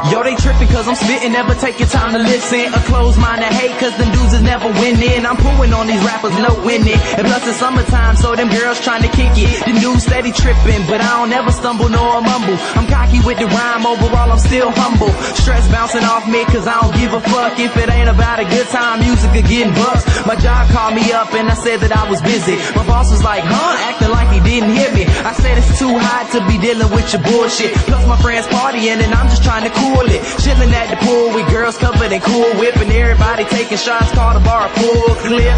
Yo, they tripping cause I'm spitting, never take your time to listen. A closed mind to hate cause them dudes is never winning. I'm pulling on these rappers, no winning. And plus it's summertime, so them girls trying to kick it. The dudes steady tripping, but I don't ever stumble nor mumble. I'm cocky with the rhyme, overall I'm still humble. Stress bouncing off me cause I don't give a fuck. If it ain't about a good time, music or getting bucks. My job called me up and I said that I was busy. My boss was like, huh? Acting like he didn't hear me. I said it's too hot to be dealing with your bullshit. Plus my friends partying and I'm just trying to cool it. Chilling at the pool with girls covered in Cool Whip. And everybody taking shots, call the bar a full clip.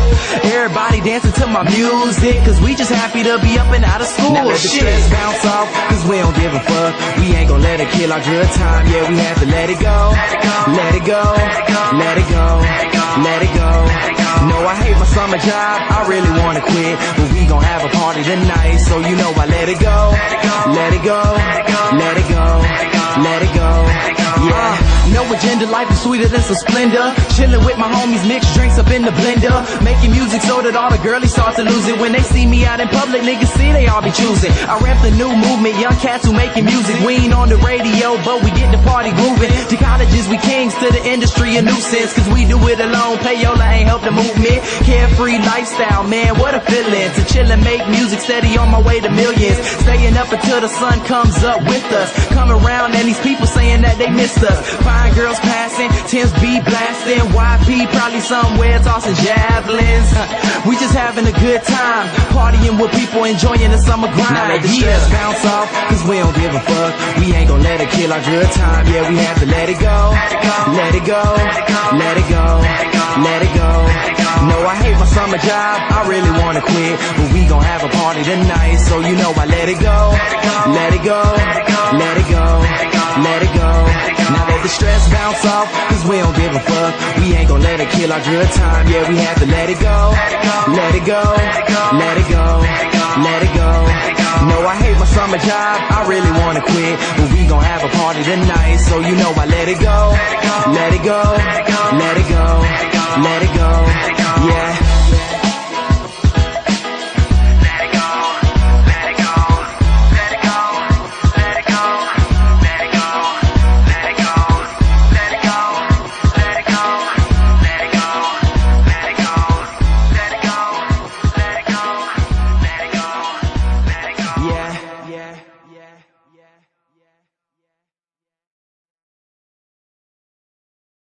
Everybody dancing to my music cause we just happy to be up and out of school. Now let the stress bounce off cause we don't give a fuck. We ain't gon' let it kill our good time. Yeah, we have to let it go. Let it go. Let it go. Let it go. No, I hate my summer job, I really wanna quit. But we gon' have a party tonight, so you know I let it go. Let it go. Let it go. Let it go. Yeah. No agenda, life is sweeter than some Splendor. Chillin' with my homies, mix drinks up in the blender. Making music so that all the girlies start to lose it. When they see me out in public, niggas see they all be choosing. I rap the new movement, young cats who making music. We ain't on the radio, but we get the party grooving. To colleges, we kings, to the industry a nuisance. Cause we do it alone, payola ain't help the movement. Carefree lifestyle, man, what a feeling. To chill and make music steady on my way to millions. Staying up until the sun comes up with us. Come around and these people saying that they missed us. Fine girls passing, Tim's be blasting. YP probably somewhere tossing javelins. We just having a good time, partying with people, enjoying the summer grind. Now let the stress bounce off, cause we don't give a fuck. We ain't gon' let it kill our good time. Yeah, we have to let it go. Let it go. Let it go. Let it go. No, I hate my summer job, I really wanna quit. But we gon' have a party tonight, so you know I let it go. Let it go. Let it go. Let it go. Now let the stress bounce off, cause we don't give a fuck. We ain't gon' let it kill our good time. Yeah, we have to let it go. Let it go. Let it go. Let it go. No, I hate my summer job, I really wanna quit. But we gon' have a party tonight, so you know I let it go. Let it go. Let it go. Let it go.